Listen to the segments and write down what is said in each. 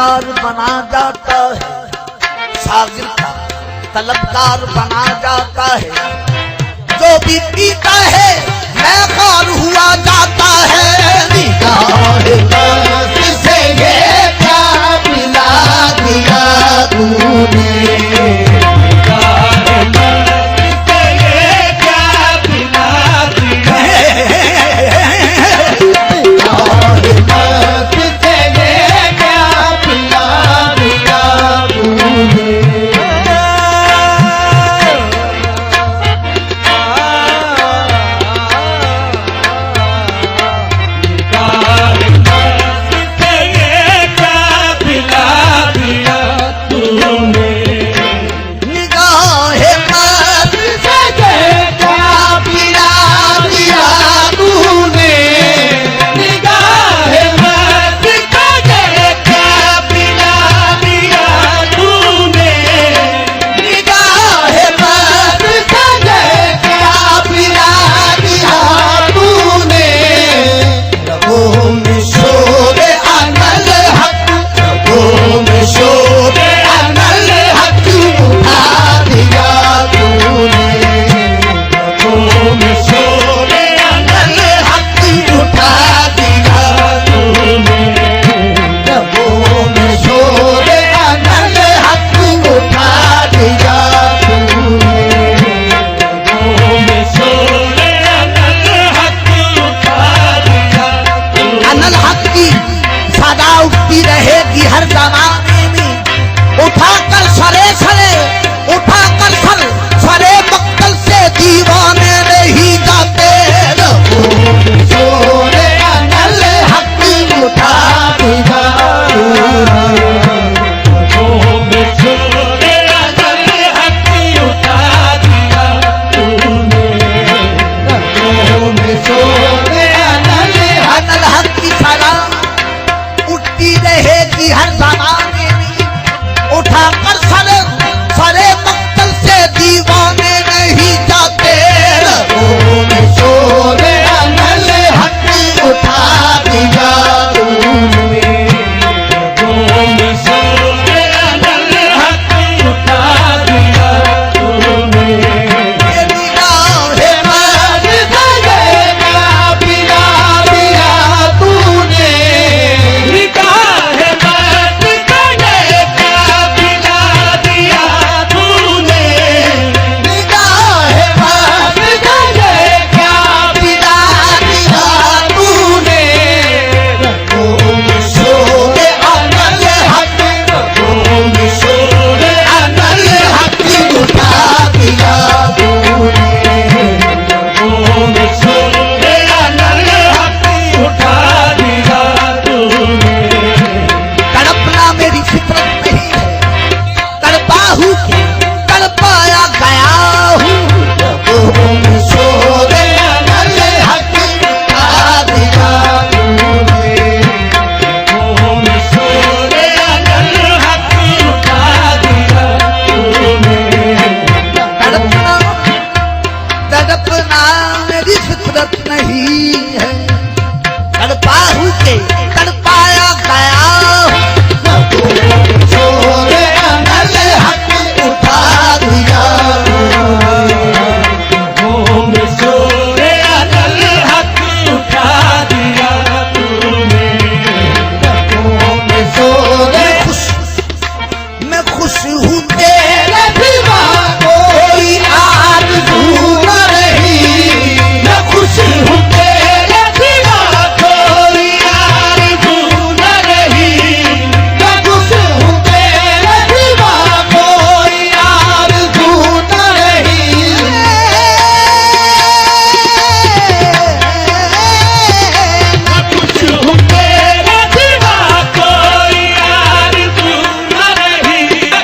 तलबगार बना जाता है, सागिर का तलबगार बना जाता है। जो भी पीता है मैखार हुआ जाता है। निगाह से ये क्या पिला दिया तूने,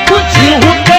कुछ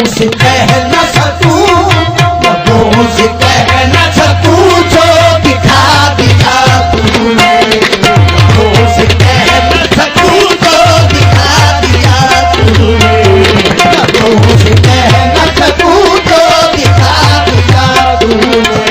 लबों से कह न सकूं, लबों से कह न सकूं जो दिखा दिया तूने, लबों से कह न सकूं जो दिखा दिया तूने, लबों से कह न सकूं जो दिखा दिया तूने,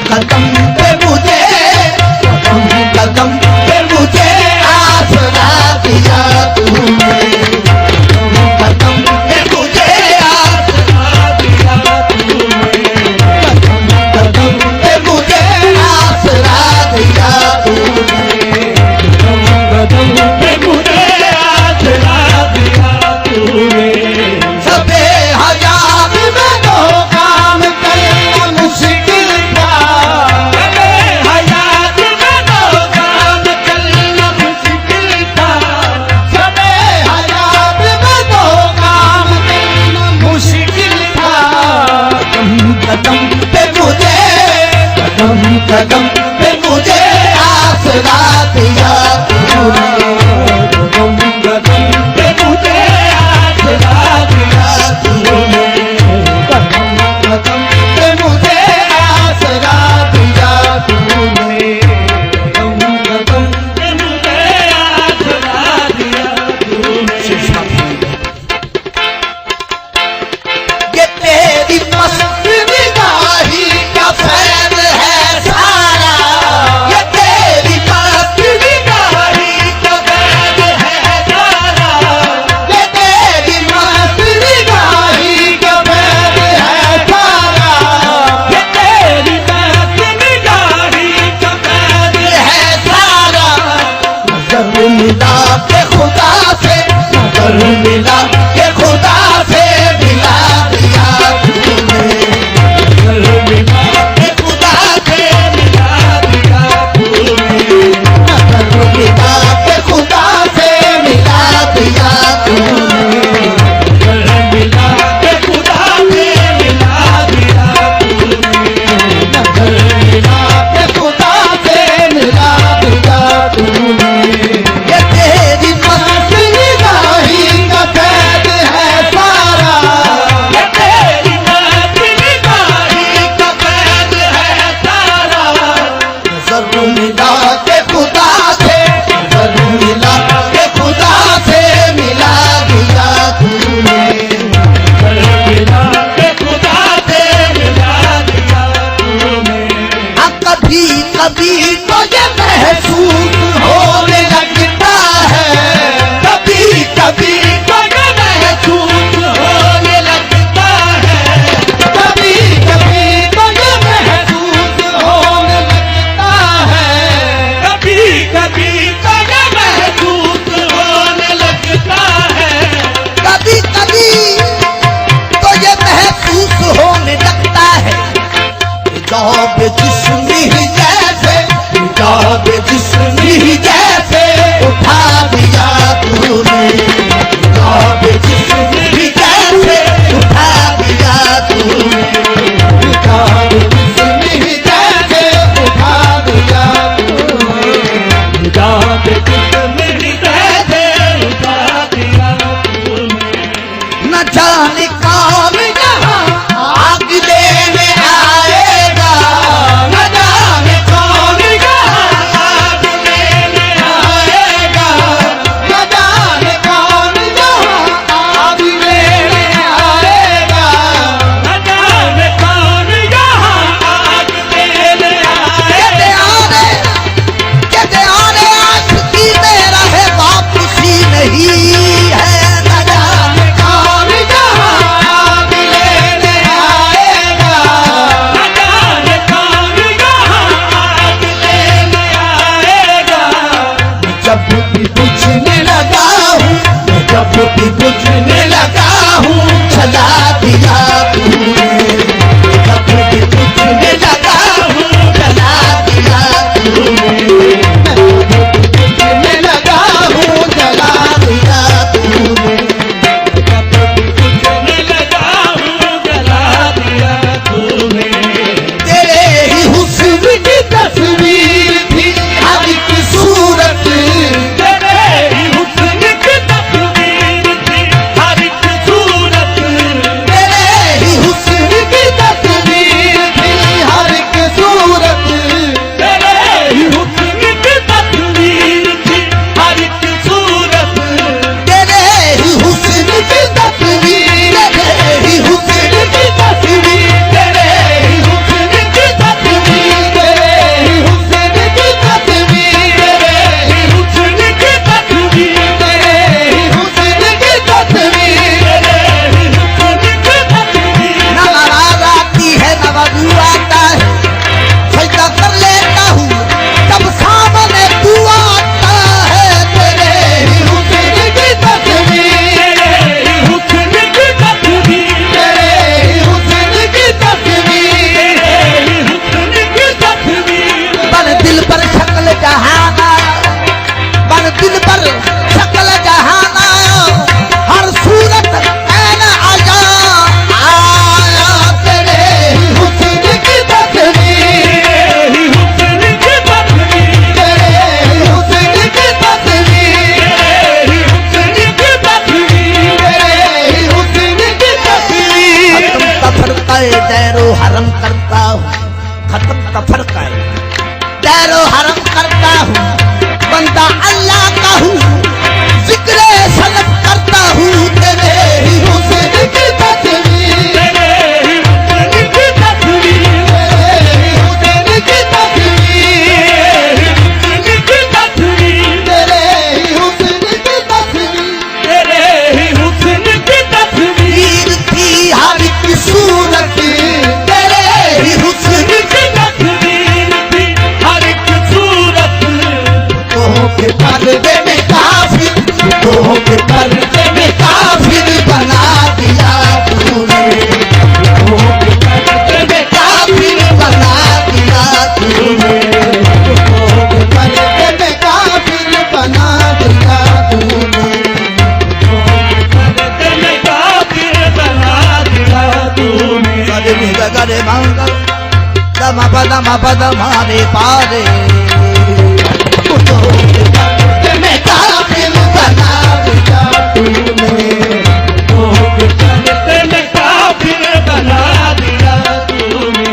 कदम पे मुझे, कदम पे मुझे आसरा दिया तूने, कदम पे मुझे आसरा दिया तूने, कदम पे मुझे आसरा दिया तूने, कदम पे मुझे आसरा दिया तूने। सबे हयात में तो काम करना मुश्किल था, सबे हयात में तो काम करना मुश्किल था, सबे हयात में तो काम करना मुश्किल था। कदम पे मुझे, कदम पे मुझे आसरा दिया तूने, कदम पे मुझे आसरा दिया तूने, कदम पे मुझे आसरा दिया तूने, कदम पे मुझे आसरा दिया तूने। ये तेरी मस्त निगाही का फैल है सारा, ये तेरी मस्त निगाही का फैल है सारा, ये तेरी मस्त निगाही का फैल है सारा, ये तेरी मस्त निगाही का फैल है सारा। नजर मिला के खुदा से, नजर मिला के खुदा से मिला दिया तूने, नजर मिला के खुदा से मिला दिया तूने, नजर मिला के खुदा से मिला दिया तूने, नजर मिला के खुदा से मिला दिया तूने, नजर मिला के खुदा से मिला दिया तूने। ये तेरी मस्त निगाही का फैल है सारा, ये तेरी मस्त निगाही का फैल है सारा। नजर मिला के खुदा से, नजर मिला के खुदा से मिला दिया तूने, नजर मिला के खुदा से मिला दिया तूने। कभी कभी तो ये महसूस जब जिस्म ही जैसे, जब जिस्म ही जैसे उठा दिया तूने, जब जिस्म ही जैसे उठा दिया तूने, जब जिस्म ही जैसे उठा दिया तूने, जब जिस्म ही जैसे उठा दिया तूने। न जाने कौन यहाँ आग लेने आएगा, न जाने कौन यहाँ आग लेने आएगा, न जाने कौन यहाँ आग लेने आएगा, न जाने कौन यहाँ आग लेने आएगा। कहते आने आशिकी मेरा है वापसी नहीं है, न जाने कौन यहाँ आग लेने आएगा, न जाने कौन यहाँ आग लेने आएगा। जब भी बुझने लगा हूँ, जब भी बुझने लगा हूँ, जला दिया तूने, जब भी बुझने लगा हूँ, जला दिया तूने, बुझने लगा हूँ, जला दिया तूने, जब भी बुझने लगा हूँ, जला दिया तूने। तेरे ही हुस्न की तस्वीर थी हर एक सूरत, तेरे ही हुस्न की तस्वीर थी हर एक सूरत, तेरे ही हुस्न की तस्वीर थी हर एक सूरत, तेरे ही हुस्न की तस्वीर थी हर एक सूरत, तेरे ही हुस्न की तस्वीर, तेरे ही हुस्न की तस्वीर, तेरे ही हुस्न की तस्वीर, तेरे ही हुस्न की तस्वीर, तेरे ही हुस्न की तस्वीर, तेरे ही हुस्न की तस्वीर, तेरे ही हुस्न की तस्वीर। न नाराज आती है न बदबू आता है, सजदा कर लेता हूँ तब सामने तू आता है, तेरे ही हुस्न की तस्वीर, तेरे ही हुस्न की तस्वीर, तेरे ही हुस्न की तस्वीर, तेरे ही हुस्न की तस्वीर। बन दिल पर शक्ल जहाना, बन दिल पर शक्ल जहाना, हर सूरत ऐन आया, आया तेरे ही हुस्न की तस्वीर, तेरे ही हुस्न की तस्वीर, तेरे ही हुस्न की तस्वीर, तेरे ही हुस्न की तस्वीर, तेरे ही हुस्न की तस्वीर। खत्म का फरका दैरो हरम करता हूँ, खत्म का फरका दैरो हरम करता हूँ, बंदा अल्लाह का हूँ, जिक्र सनत करता हूँ, तेरे ही हुस्न की तस्वीर, तेरे ही हुस्न की तस्वीर, तेरे ही हुस्न की तस्वीर, तेरे ही हुस्न की तस्वीर, तेरे ही हुस्न की तस्वीर थी हर एक सूरत, तेरे ही हुस्न की तस्वीर थी हर एक सूरत। तुमों के पर्दे में काफिर, तुमों के पर्दे में काफिर बना दिया तूने, तुमों के पर्दे में काफिर बना दिया तूने, तुमों के पर्दे में काफिर बना दिया तूने, तुमों के पर्दे में काफिर बना दिया तूने। गरे निगा गरे मंगल दमा पदमा पदमा रे पारे, तुमों के पर्दे में काफिर बना दिया तूने, तुमों के पर्दे में काफिर बना दिया तूने,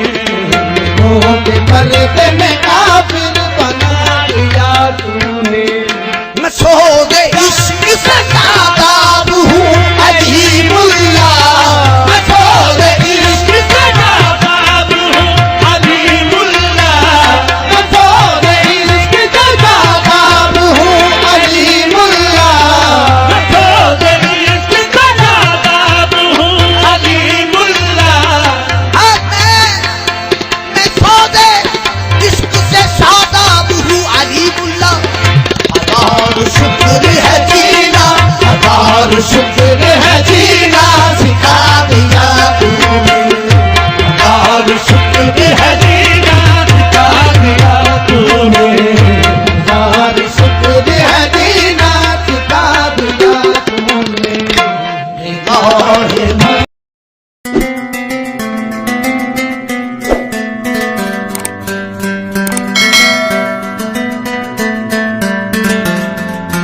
तुमों के पर्दे में काफिर बना दिया तूने। मैं सोदे इश्क से नादाब हूँ अजीमुल्लाह, मैं सोदे इश्क से नादाब हूँ अजीमुल्लाह, मैं सोदे इश्क से नादाब हूँ अजीमुल्लाह, मैं सोदे इश्क से नादाब हूँ अजीमुल्लाह। मैं सोदे इश्क से शादाब हूँ अजीमुल्लाह। हजार शुक्र है जीना, हजार शुक्र है जीना, सिखा दिया तूने, हजार शुक्र है